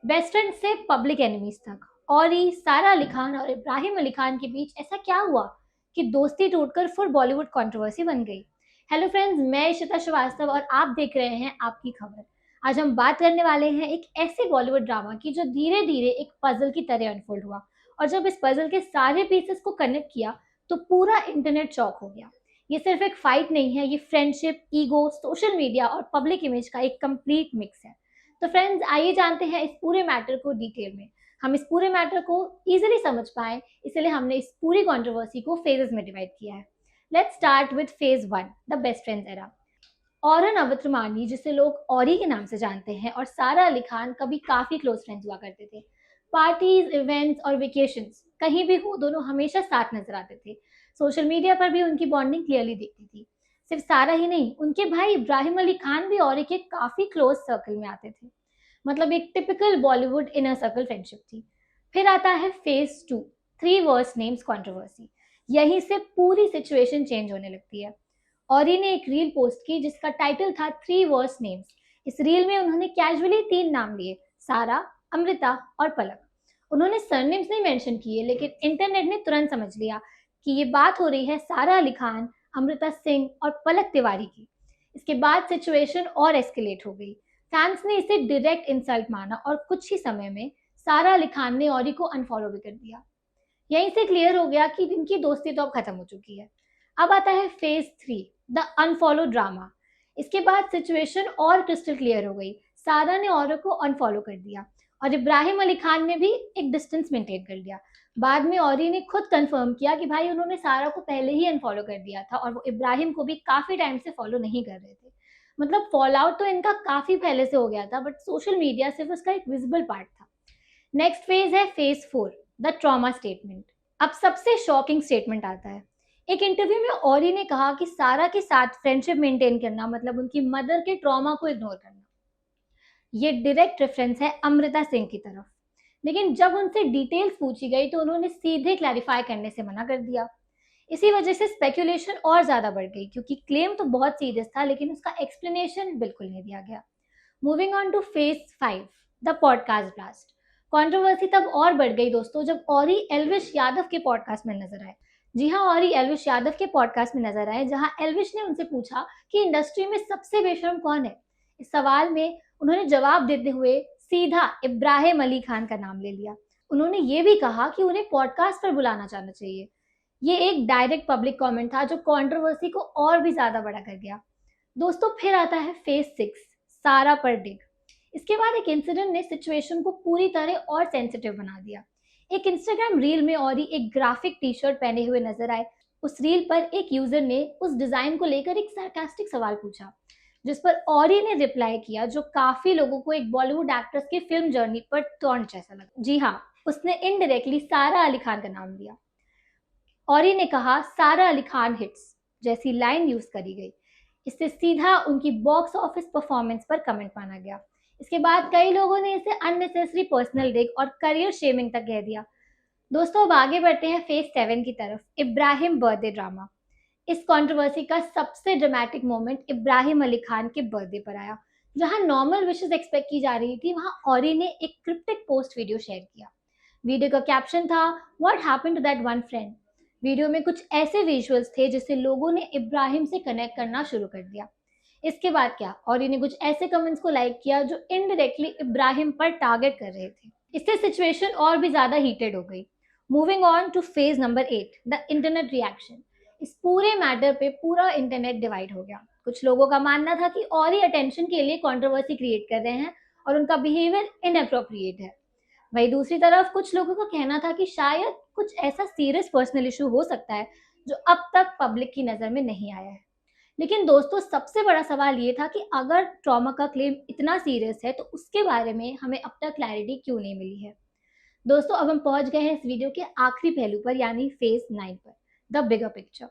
Best friend से public enemies तक। और ये सारा अली खान और इब्राहिम अली खान के बीच ऐसा क्या हुआ कि दोस्ती टूटकर फिर बॉलीवुड कंट्रोवर्सी बन गई। हेलो फ्रेंड्स, मैं इशिता श्रीवास्तव और आप देख रहे हैं आपकी खबर। आज हम बात करने वाले हैं एक ऐसे बॉलीवुड ड्रामा की जो धीरे धीरे एक पजल की तरह अनफोल्ड हुआ, और जब इस पजल के सारे पीसेस को कनेक्ट किया तो पूरा इंटरनेट चौक हो गया। ये सिर्फ एक फाइट नहीं है, ये फ्रेंडशिप, ईगो, सोशल मीडिया और पब्लिक इमेज का एक कंप्लीट मिक्स है। तो फ्रेंड्स, आइए जानते हैं इस पूरे मैटर को डिटेल में। हम इस पूरे मैटर को इजीली समझ पाए, इसलिए हमने इस पूरी कंट्रोवर्सी को फेजेस में डिवाइड किया है। Let's start with phase one, the best friends era. औरन अवत्रमानी, जिसे लोग औरी के नाम से जानते हैं, और सारा अली खान कभी काफी क्लोज फ्रेंड्स हुआ करते थे। पार्टीज, इवेंट्स और वेकेशंस कहीं भी हो, दोनों हमेशा साथ नजर आते थे। सोशल मीडिया पर भी उनकी बॉन्डिंग क्लियरली दिखती थी। सिर्फ सारा ही नहीं, उनके भाई इब्राहिम अली खान भी औरी के काफी क्लोज सर्कल में आते थे। मतलब एक typical Bollywood inner circle friendship थी। फिर आता है phase two, three verse names controversy. यहीं से पूरी सिचुएशन चेंज होने लगती है। औरी ने एक रील पोस्ट की जिसका टाइटल था थ्री वर्स नेम्स। इस रील में उन्होंने कैजुअली तीन नाम लिए, सारा, अमृता और पलक। उन्होंने सरनेम्स नहीं मेंशन किए, लेकिन इंटरनेट ने तुरंत समझ लिया कि ये बात हो रही है सारा अली खान, अमृता सिंह और पलक तिवारी की। इसके बाद सिचुएशन और एस्केलेट हो गई। फैंस ने इसे डायरेक्ट इंसल्ट माना और कुछ ही समय में सारा अली खान ने औरी को अनफॉलो भी कर दिया। यहीं से क्लियर हो गया कि इनकी दोस्ती तो अब खत्म हो चुकी है। अब आता है phase three, the unfollow drama. इसके बाद सिचुएशन और क्रिस्टल क्लियर हो गई। सारा ने औरों को अनफॉलो कर दिया और इब्राहिम अली खान ने भी एक डिस्टेंस मेंटेन कर लिया। बाद में औरी ने खुद कंफर्म किया कि भाई उन्होंने सारा को पहले ही अनफॉलो कर दिया था और वो इब्राहिम को भी काफी टाइम से फॉलो नहीं कर रहे थे। मतलब फॉल आउट तो इनका काफी पहले से हो गया था, बट सोशल मीडिया सिर्फ उसका एक विजिबल पार्ट था। नेक्स्ट फेज है phase four, the trauma statement. अब सबसे शॉकिंग स्टेटमेंट आता है। एक इंटरव्यू में औरी ने कहा कि सारा के साथ फ्रेंडशिप मेंटेन करना मतलब उनकी मदर के ट्रॉमा को इग्नोर करना। ये डायरेक्ट रेफरेंस है अमृता सिंह की तरफ। लेकिन जब उनसे डिटेल्स पूछी गई तो उन्होंने सीधे क्लैरिफाई करने से मना कर दिया। इसी वजह से स्पेकुलेशन और ज्यादा बढ़ गई, क्योंकि क्लेम तो बहुत सीरियस था लेकिन उसका एक्सप्लेनेशन बिल्कुल नहीं दिया गया। Moving on to phase five, the podcast blast. Controversy तब और बढ़ गई दोस्तों जब औरी एल्विश यादव के पॉडकास्ट में नजर आए। जी हाँ, औरी एल्विश यादव के पॉडकास्ट में नजर आए, जहां एल्विश ने उनसे पूछा कि इंडस्ट्री में सबसे बेशरम कौन है। इस सवाल में उन्होंने जवाब देते हुए सीधा इब्राहिम अली खान का नाम ले लिया। उन्होंने ये भी कहा कि उन्हें पॉडकास्ट पर बुलाना चाहना चाहिए। ये एक डायरेक्ट पब्लिक कमेंट था जो कंट्रोवर्सी को और भी ज्यादा बड़ा कर गया। दोस्तों, फिर आता है फेज सिक्स, सारा पर डिग। इसके बाद एक इंसिडेंट ने सिचुएशन को पूरी तरह और सेंसिटिव बना दिया। एक इंस्टाग्राम रील में औरी एक ग्राफिक टी शर्ट पहने हुए नजर आए। उस रील पर एक यूजर ने उस डिजाइन को लेकर एक सार्कास्टिक सवाल पूछा, जिस पर औरी ने रिप्लाई किया, जो काफी लोगों को एक बॉलीवुड एक्ट्रेस की फिल्म जर्नी पर टॉन्ट जैसा लगा। जी हाँ, उसने इनडायरेक्टली सारा अली खान का नाम लिया। औरी ने कहा सारा अली खान हिट्स जैसी लाइन यूज करी गई। इससे सीधा उनकी बॉक्स ऑफिस परफॉर्मेंस पर कमेंट माना गया। इसके बाद कई लोगों ने इसे अननेसेसरी पर्सनल डिग और करियर शेमिंग तक कह दिया। दोस्तों, अब आगे बढ़ते हैं फेज सेवन की तरफ, इब्राहिम बर्थडे ड्रामा। इस कंट्रोवर्सी का सबसे ड्रामेटिक मोमेंट इब्राहिम अली खान के बर्थडे पर आया। जहां नॉर्मल विशेस एक्सपेक्ट की जा रही थी, वहां औरी ने एक क्रिप्टिक पोस्ट वीडियो शेयर किया। वीडियो का कैप्शन था, what happened to that one friend. Video में कुछ ऐसे विजुअल्स थे जिससे लोगों ने इब्राहिम से कनेक्ट करना शुरू कर दिया। इसके बाद क्या, औरी ने कुछ ऐसे कमेंट्स को लाइक किया जो इनडायरेक्टली इब्राहिम पर टारगेट कर रहे थे। इससे सिचुएशन और भी ज्यादा हीटेड हो गई। Moving on to phase number eight, the internet reaction. इस पूरे मैटर पे पूरा इंटरनेट डिवाइड हो गया। कुछ लोगों का मानना था कि और ही अटेंशन के लिए कंट्रोवर्सी क्रिएट कर रहे हैं और उनका बिहेवियर इनअप्रोप्रिएट है। वहीं दूसरी तरफ कुछ लोगों का कहना था कि शायद कुछ ऐसा सीरियस पर्सनल इशू हो सकता है जो अब तक पब्लिक की नजर में नहीं आया है। लेकिन दोस्तों, सबसे बड़ा सवाल ये था कि अगर ट्रॉमा का क्लेम इतना सीरियस है तो उसके बारे में हमें अब तक क्लैरिटी क्यों नहीं मिली है। दोस्तों, अब हम पहुंच गए हैं इस वीडियो के आखिरी पहलू पर, यानी फेज 9 पर, द बिगर पिक्चर।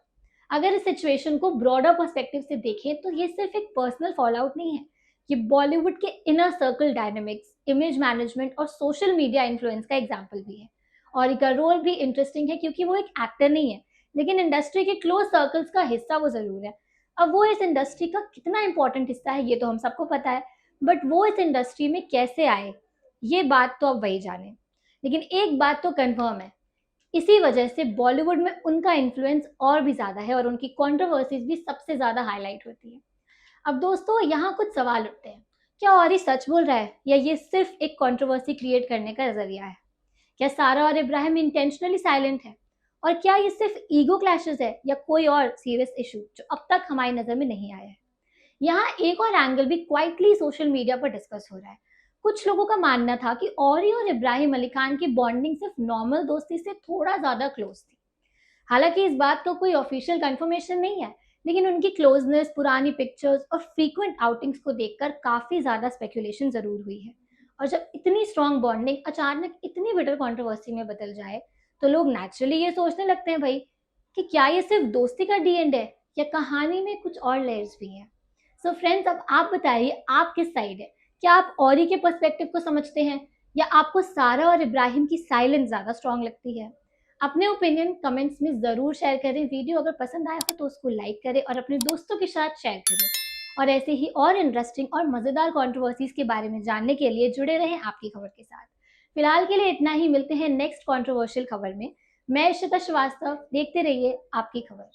अगर इस सिचुएशन को ब्रॉडर पर्सपेक्टिव से देखें तो ये सिर्फ एक पर्सनल फॉल आउट नहीं है। ये बॉलीवुड के inner circle dynamics, image management और सोशल मीडिया इन्फ्लुएंस का एग्जाम्पल भी है। और इनका रोल भी इंटरेस्टिंग है क्योंकि वो एक एक्टर नहीं है, लेकिन इंडस्ट्री के क्लोज सर्कल्स का हिस्सा वो जरूर है। अब वो इस इंडस्ट्री का कितना इंपॉर्टेंट हिस्सा है ये तो हम सबको पता है, बट वो इस इंडस्ट्री में कैसे आए ये बात तो अब वही जाने। लेकिन एक बात तो कंफर्म है, इसी वजह से बॉलीवुड में उनका इन्फ्लुएंस और भी ज्यादा है और उनकी कंट्रोवर्सीज भी सबसे ज्यादा हाईलाइट होती है। अब दोस्तों यहाँ कुछ सवाल उठते हैं, क्या औरी सच बोल रहा है या ये सिर्फ एक कंट्रोवर्सी क्रिएट करने का जरिया है? क्या सारा और इब्राहिम इंटेंशनली साइलेंट है? और क्या ये सिर्फ ईगो क्लैशेस है या कोई और सीरियस इशू जो अब तक हमारी नजर में नहीं आया है? यहाँ एक और एंगल भी क्वाइटली सोशल मीडिया पर डिस्कस हो रहा है। कुछ लोगों का मानना था कि औरी और इब्राहिम अली खान की बॉन्डिंग सिर्फ नॉर्मल दोस्ती से थोड़ा ज्यादा क्लोज थी। हालांकि इस बात का कोई ऑफिशियल कंफर्मेशन नहीं है, लेकिन उनकी क्लोजनेस, पुरानी पिक्चर्स और फ्रीक्वेंट आउटिंग्स को देखकर काफी ज्यादा स्पेकुलेशन जरूर हुई है। और जब इतनी स्ट्रॉन्ग बॉन्डिंग अचानक इतनी बिटर कंट्रोवर्सी में बदल जाए तो लोग नेचुरली ये सोचने लगते हैं भाई कि क्या ये सिर्फ दोस्ती का डी एंड है या कहानी में कुछ और लेयर्स भी हैं। सो फ्रेंड्स, अब आप बताइए आप किस साइड है? क्या आप औरी के पर्सपेक्टिव को समझते हैं या आपको सारा और इब्राहिम की साइलेंस ज्यादा स्ट्रॉन्ग लगती है? अपने ओपिनियन कमेंट्स में ज़रूर शेयर करें। वीडियो अगर पसंद आया हो तो उसको लाइक करें और अपने दोस्तों के साथ शेयर करें। और ऐसे ही और इंटरेस्टिंग और मज़ेदार कंट्रोवर्सीज के बारे में जानने के लिए जुड़े रहें आपकी खबर के साथ। फिलहाल के लिए इतना ही, मिलते हैं नेक्स्ट कंट्रोवर्शियल खबर में। मैं इशिता श्रीवास्तव, देखते रहिए आपकी खबर।